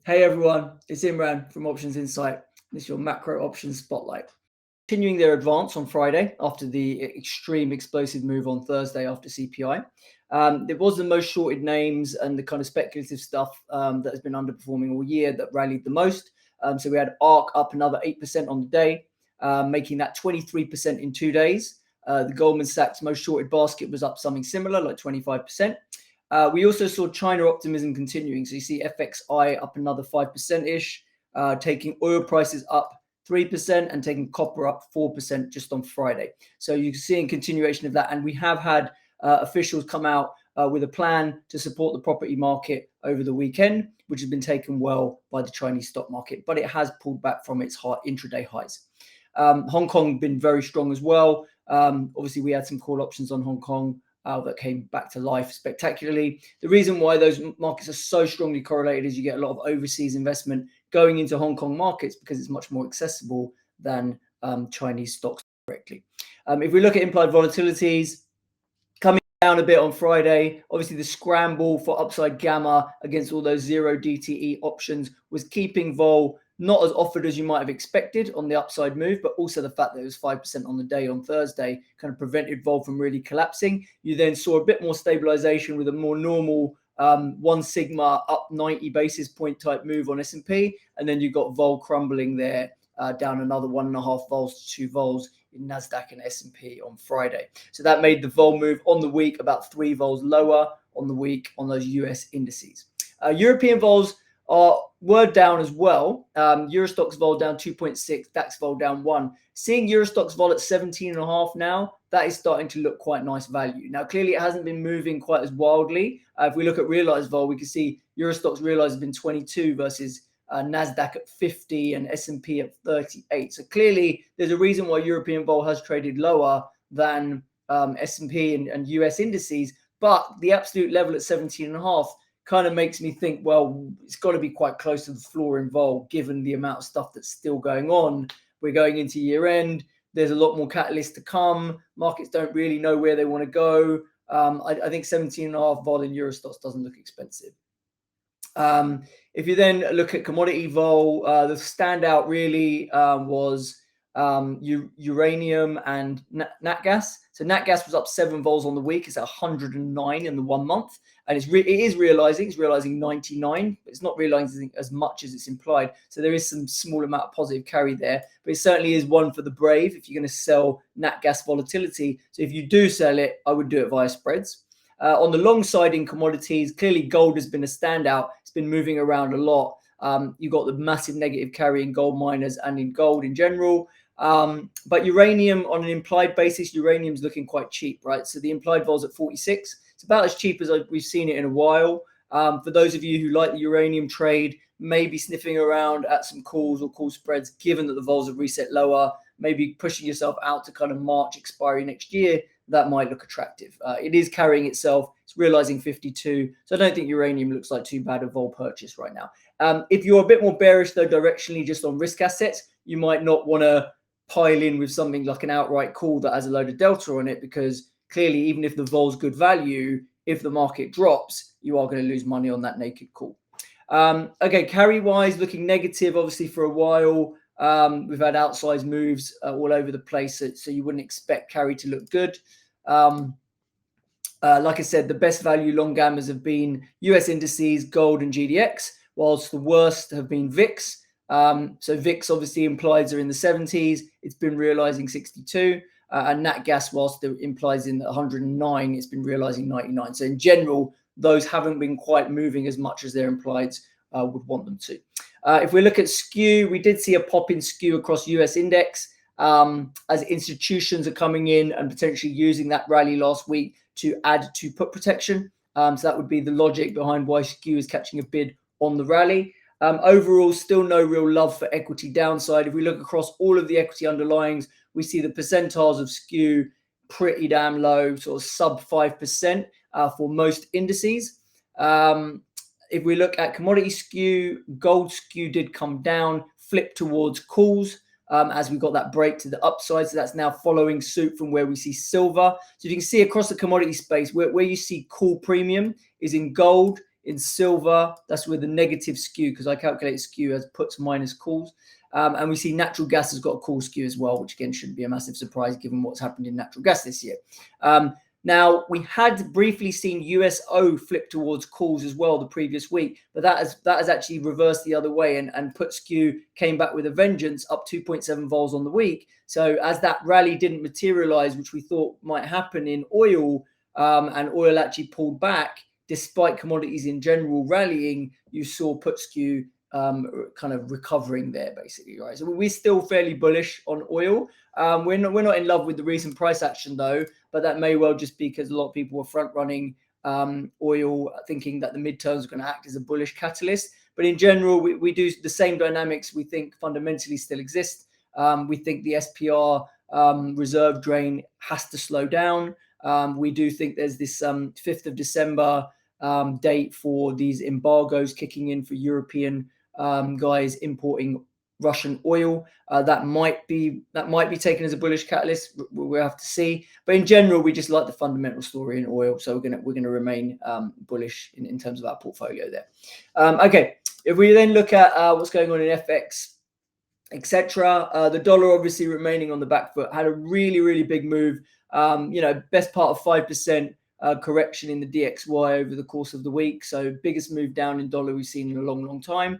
Hey everyone, it's Imran from Options Insight. This is your macro options spotlight. Continuing their advance on Friday after the extreme explosive move on Thursday after CPI. It was the most shorted names and the kind of speculative stuff that has been underperforming all year that rallied the most. So we had ARC up another 8% on the day, making that 23% in 2 days. The Goldman Sachs most shorted basket was up something similar, like 25%. We also saw China optimism continuing. So you see FXI up another 5%-ish, taking oil prices up 3% and taking copper up 4% just on Friday. So you're seeing continuation of that. And we have had officials come out with a plan to support the property market over the weekend, which has been taken well by the Chinese stock market, but it has pulled back from its intraday highs. Hong Kong been very strong as well. Obviously, we had some call options on Hong Kong that came back to life spectacularly. The reason why those markets are so strongly correlated is you get a lot of overseas investment going into Hong Kong markets because it's much more accessible than Chinese stocks directly. If we look at implied volatilities, coming down a bit on Friday, obviously the scramble for upside gamma against all those zero DTE options was keeping vol not as offered as you might have expected on the upside move, but also the fact that it was 5% on the day on Thursday kind of prevented vol from really collapsing. You then saw a bit more stabilization with a more normal 1 sigma up 90 basis point type move on S&P, and then you got vol crumbling there down another 1.5 vols to 2 vols in NASDAQ and S&P on Friday. So that made the vol move on the week about 3 vols lower on the week on those US indices. European vols were down as well. Eurostoxx vol down 2.6, DAX vol down 1. Seeing Eurostoxx vol at 17.5 now, that is starting to look quite nice value. Now, clearly it hasn't been moving quite as wildly. If we look at realized vol, we can see Eurostoxx realized has been 22 versus NASDAQ at 50 and S&P at 38. So clearly there's a reason why European vol has traded lower than S&P and US indices, but the absolute level at 17.5 kind of makes me think, well, it's got to be quite close to the floor in vol, given the amount of stuff that's still going on. We're going into year end. There's a lot more catalysts to come. Markets don't really know where they want to go. I think 17.5 vol in Eurostoxx doesn't look expensive. If you then look at commodity vol, the standout really was uranium and nat gas. So nat gas was up 7 vols on the week. It's at 109 in the 1 month, and it is realizing. It's realizing 99, but it's not realizing as much as it's implied. So there is some small amount of positive carry there, but it certainly is one for the brave if you're going to sell nat gas volatility. So if you do sell it, I would do it via spreads. On the long side in commodities, clearly gold has been a standout. It's been moving around a lot. You've got the massive negative carry in gold miners and in gold in general. But uranium on an implied basis, uranium's looking quite cheap, right? So the implied vol's at 46. It's about as cheap as we've seen it in a while. For those of you who like the uranium trade, maybe sniffing around at some calls or call spreads, given that the vols have reset lower, maybe pushing yourself out to kind of March expiry next year, that might look attractive. It is carrying itself. It's realizing 52. So I don't think uranium looks like too bad a vol purchase right now. If you're a bit more bearish, though, directionally just on risk assets, you might not want to pile in with something like an outright call that has a load of delta on it, because clearly, even if the vol's good value, if the market drops, you are going to lose money on that naked call. Okay, carry-wise, looking negative, obviously, for a while. We've had outsized moves all over the place, so you wouldn't expect carry to look good. Like I said, the best value long gammas have been US indices, gold, and GDX, whilst the worst have been VIX. So VIX obviously implies are in the 70s. It's been realizing 62. And nat gas, whilst it implies in 109, it's been realizing 99. So in general, those haven't been quite moving as much as their implieds would want them to. If we look at Skew, we did see a pop in Skew across US index as institutions are coming in and potentially using that rally last week to add to put protection. So that would be the logic behind why Skew is catching a bid on the rally. Overall, still no real love for equity downside. If we look across all of the equity underlyings, we see the percentiles of Skew pretty damn low, sort of sub 5% for most indices. If we look at commodity Skew, gold Skew did come down, flip towards calls as we got that break to the upside. So that's now following suit from where we see silver. So you can see across the commodity space where you see call premium is in gold, In silver, that's with the negative skew, because I calculate skew as puts minus calls. And we see natural gas has got a call skew as well, which again shouldn't be a massive surprise given what's happened in natural gas this year. Now, we had briefly seen USO flip towards calls as well the previous week, but that has actually reversed the other way, and put skew came back with a vengeance, up 2.7 vols on the week. So as that rally didn't materialize, which we thought might happen in oil, and oil actually pulled back, despite commodities in general rallying, you saw put skew kind of recovering there, basically, right? So we're still fairly bullish on oil. We're not in love with the recent price action though, but that may well just be because a lot of people were front running oil, thinking that the midterms are going to act as a bullish catalyst. But in general, we do the same dynamics. We think fundamentally still exist. We think the SPR reserve drain has to slow down. We do think there's this 5th of December date for these embargoes kicking in for European guys importing Russian oil. That might be taken as a bullish catalyst. We'll have to see. But in general, we just like the fundamental story in oil, so we're gonna remain bullish in terms of our portfolio there. Okay, if we then look at what's going on in FX, etc., the dollar obviously remaining on the back foot, had a really big move. Best part of 5% correction in the DXY over the course of the week. So biggest move down in dollar we've seen in a long time.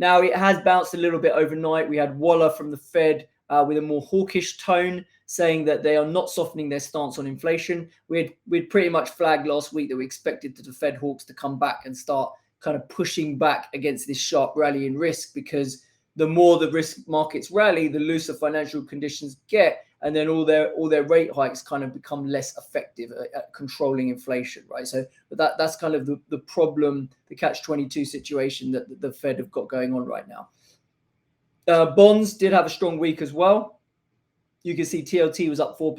Now it has bounced a little bit overnight. We had Waller from the Fed with a more hawkish tone, saying that they are not softening their stance on inflation. We'd pretty much flagged last week that we expected the Fed hawks to come back and start kind of pushing back against this sharp rally in risk, because the more the risk markets rally, the looser financial conditions get, and then all their rate hikes kind of become less effective at controlling inflation, right? So that's kind of the problem, the catch-22 situation that the Fed have got going on right now. Bonds did have a strong week as well. You can see TLT was up 4%,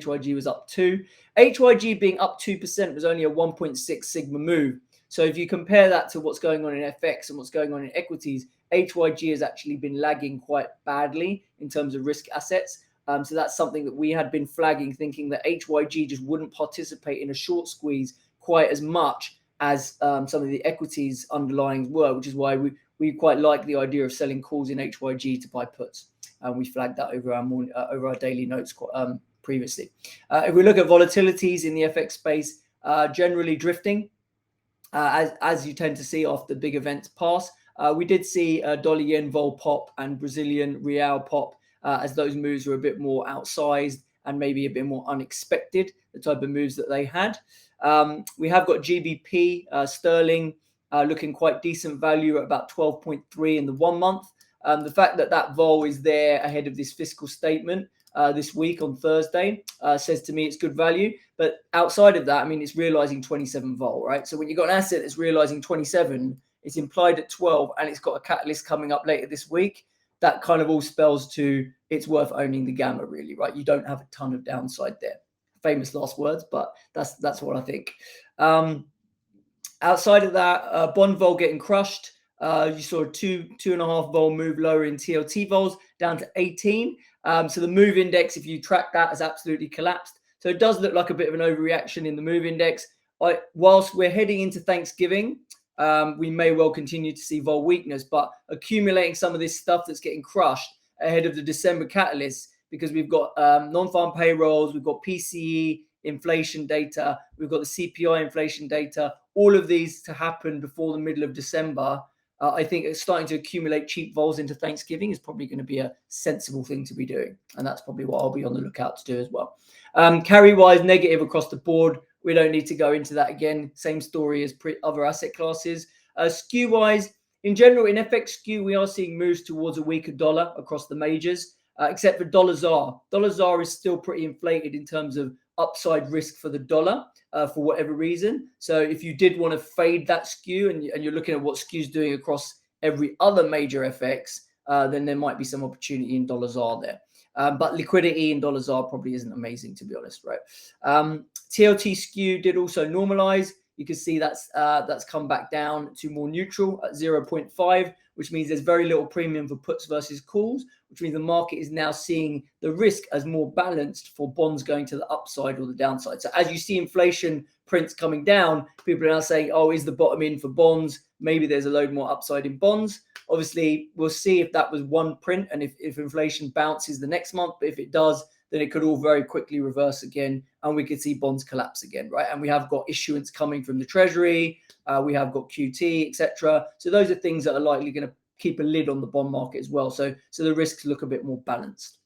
HYG was up 2%. HYG being up 2% was only a 1.6 sigma move. So if you compare that to what's going on in FX and what's going on in equities, HYG has actually been lagging quite badly in terms of risk assets. So that's something that we had been flagging, thinking that HYG just wouldn't participate in a short squeeze quite as much as some of the equities underlyings were, which is why we quite like the idea of selling calls in HYG to buy puts. And we flagged that over our daily notes previously. If we look at volatilities in the FX space, generally drifting, as you tend to see after big events pass. We did see dollar yen vol pop and Brazilian real pop, as those moves were a bit more outsized and maybe a bit more unexpected, the type of moves that they had. We have got GBP sterling looking quite decent value at about 12.3 in the 1 month. The fact that vol is there ahead of this fiscal statement this week on Thursday says to me it's good value. But outside of that, I mean, it's realizing 27 vol, right? So when you've got an asset that's realizing 27, it's implied at 12, and it's got a catalyst coming up later this week. That kind of all spells to it's worth owning the gamma, really, right? You don't have a ton of downside there. Famous last words, but that's what I think. Outside of that, bond vol getting crushed. You saw a 2.5 vol move lower in TLT vols down to 18. So the move index, if you track that, has absolutely collapsed. So it does look like a bit of an overreaction in the move index. Whilst we're heading into Thanksgiving, we may well continue to see vol weakness, but accumulating some of this stuff that's getting crushed ahead of the December catalyst, because we've got non-farm payrolls, we've got PCE inflation data, we've got the CPI inflation data, all of these to happen before the middle of December. I think it's starting to accumulate cheap vols into Thanksgiving is probably going to be a sensible thing to be doing. And that's probably what I'll be on the lookout to do as well. Carry-wise, negative across the board. We don't need to go into that again. Same story as other asset classes. Skew-wise, in general, in FX skew, we are seeing moves towards a weaker dollar across the majors, except for dollar ZAR. Dollar ZAR is still pretty inflated in terms of upside risk for the dollar for whatever reason. So if you did want to fade that skew and you're looking at what skew's doing across every other major FX, then there might be some opportunity in dollar ZAR there. But liquidity in dollar ZAR probably isn't amazing, to be honest, right? TLT skew did also normalize. you can see that's come back down to more neutral at 0.5, which means there's very little premium for puts versus calls, which means the market is now seeing the risk as more balanced for bonds going to the upside or the downside. So as you see inflation prints coming down, people are now saying, oh, is the bottom in for bonds? Maybe there's a load more upside in bonds. Obviously, we'll see if that was one print and if inflation bounces the next month. But if it does, then it could all very quickly reverse again and we could see bonds collapse again, right? And we have got issuance coming from the Treasury. We have got QT, etc. So those are things that are likely going to keep a lid on the bond market as well. So the risks look a bit more balanced.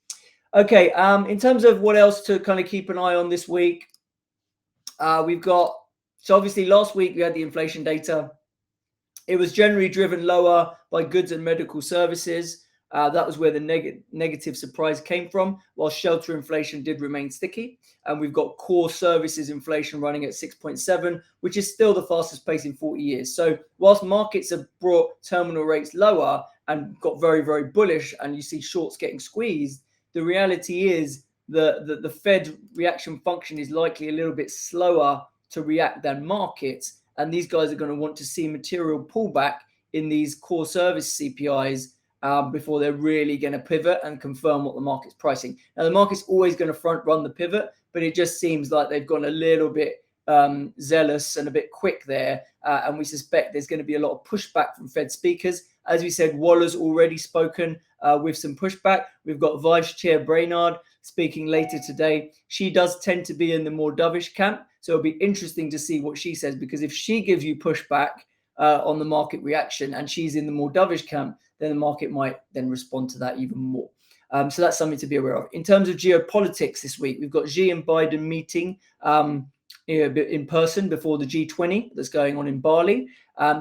Okay, in terms of what else to kind of keep an eye on this week, we've got, so obviously last week we had the inflation data. It was generally driven lower by goods and medical services. That was where the negative surprise came from, while shelter inflation did remain sticky. And we've got core services inflation running at 6.7, which is still the fastest pace in 40 years. So whilst markets have brought terminal rates lower and got very, very bullish, and you see shorts getting squeezed, the reality is the Fed reaction function is likely a little bit slower to react than markets. And these guys are going to want to see material pullback in these core service CPIs before they're really going to pivot and confirm what the market's pricing. Now, the market's always going to front run the pivot, but it just seems like they've gone a little bit zealous and a bit quick there. And we suspect there's going to be a lot of pushback from Fed speakers. As we said, Waller's already spoken with some pushback. We've got Vice Chair Brainard speaking later today. She does tend to be in the more dovish camp. So it'll be interesting to see what she says, because if she gives you pushback on the market reaction and she's in the more dovish camp, then the market might then respond to that even more. So that's something to be aware of. In terms of geopolitics this week, we've got Xi and Biden meeting in person before the G20 that's going on in Bali.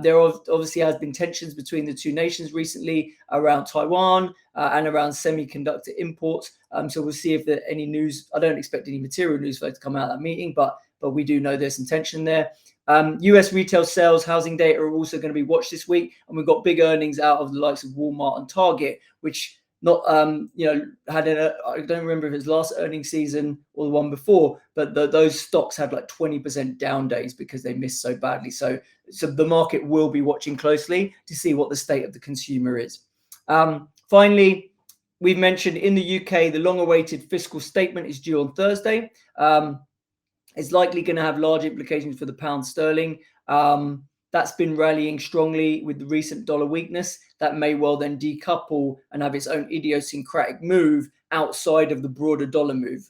There obviously has been tensions between the two nations recently around Taiwan and around semiconductor imports. So we'll see if there any news. I don't expect any material news flow to come out of that meeting, but we do know there's some tension there. US retail sales, housing data are also going to be watched this week, and we've got big earnings out of the likes of Walmart and Target, which not had I don't remember if it was last earnings season or the one before, but those stocks had like 20% down days because they missed so badly. So the market will be watching closely to see what the state of the consumer is. Finally, we've mentioned in the UK, the long-awaited fiscal statement is due on Thursday. It's likely going to have large implications for the pound sterling. That's been rallying strongly with the recent dollar weakness. That may well then decouple and have its own idiosyncratic move outside of the broader dollar move.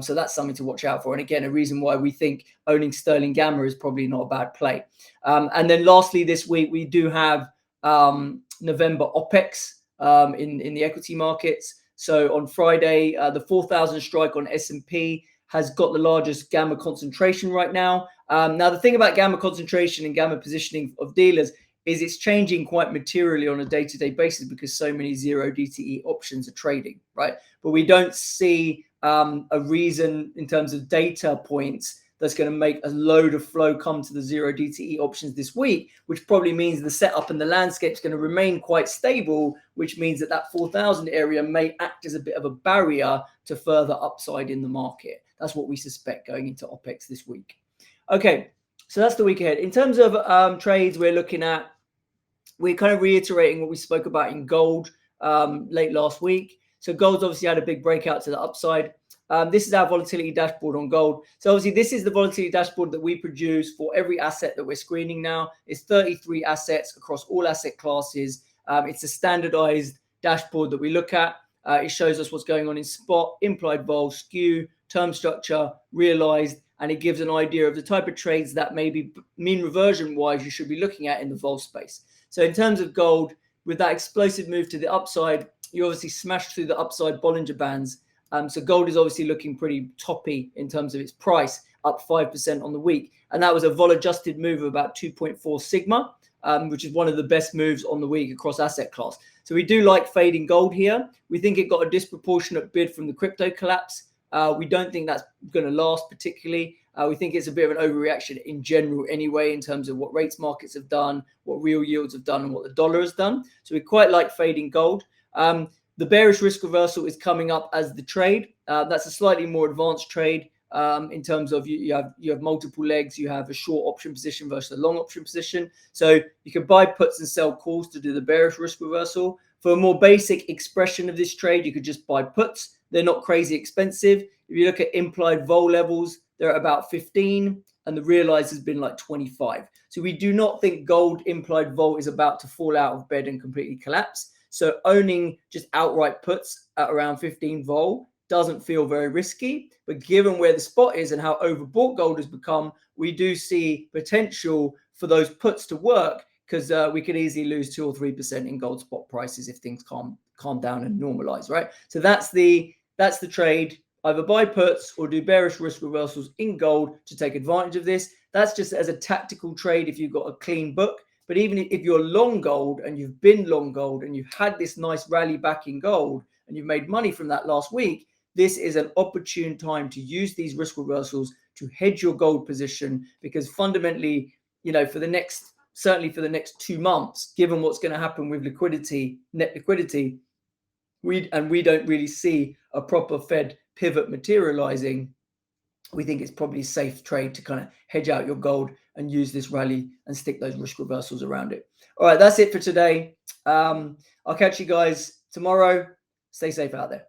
So that's something to watch out for. And again, a reason why we think owning sterling gamma is probably not a bad play. And then lastly, this week, we do have November Opex in the equity markets. So on Friday, the 4,000 strike on S&P has got the largest gamma concentration right now. Now, the thing about gamma concentration and gamma positioning of dealers is it's changing quite materially on a day-to-day basis because so many zero DTE options are trading, right? But we don't see a reason in terms of data points that's going to make a load of flow come to the zero DTE options this week, which probably means the setup and the landscape is going to remain quite stable, which means that 4,000 area may act as a bit of a barrier to further upside in the market. That's what we suspect going into Opex this week. Okay, so that's the week ahead. In terms of trades we're looking at, we're kind of reiterating what we spoke about in gold late last week. So gold's obviously had a big breakout to the upside. This is our volatility dashboard on gold. So obviously this is the volatility dashboard that we produce for every asset that we're screening now. It's 33 assets across all asset classes. It's a standardized dashboard that we look at. It shows us what's going on in spot, implied vol, skew, term structure, realized, and it gives an idea of the type of trades that maybe mean reversion wise you should be looking at in the vol space. So in terms of gold, with that explosive move to the upside, you obviously smashed through the upside Bollinger Bands. So gold is obviously looking pretty toppy in terms of its price, up 5% on the week. And that was a vol adjusted move of about 2.4 sigma, which is one of the best moves on the week across asset class. So we do like fading gold here. We think it got a disproportionate bid from the crypto collapse. We don't think that's going to last particularly. We think it's a bit of an overreaction in general anyway, in terms of what rates markets have done, what real yields have done, and what the dollar has done. So we quite like fading gold. The bearish risk reversal is coming up as the trade. That's a slightly more advanced trade. in terms of you have multiple legs, you have a short option position versus a long option position. So you can buy puts and sell calls to do the bearish risk reversal. For a more basic expression of this trade, you could just buy puts. They're not crazy expensive. If you look at implied vol levels, they're at about 15, and the realized has been like 25. So we do not think gold implied vol is about to fall out of bed and completely collapse. So owning just outright puts at around 15 vol doesn't feel very risky. But given where the spot is and how overbought gold has become, we do see potential for those puts to work, because we could easily lose 2 or 3% in gold spot prices if things calm down and normalize, right? So that's the trade. Either buy puts or do bearish risk reversals in gold to take advantage of this. That's just as a tactical trade if you've got a clean book. But even if you're long gold and you've been long gold and you've had this nice rally back in gold and you've made money from that last week, this is an opportune time to use these risk reversals to hedge your gold position, because fundamentally, certainly for the next 2 months, given what's going to happen with net liquidity, we don't really see a proper Fed pivot materializing. We think it's probably a safe trade to kind of hedge out your gold and use this rally and stick those risk reversals around it. All right, that's it for today. I'll catch you guys tomorrow. Stay safe out there.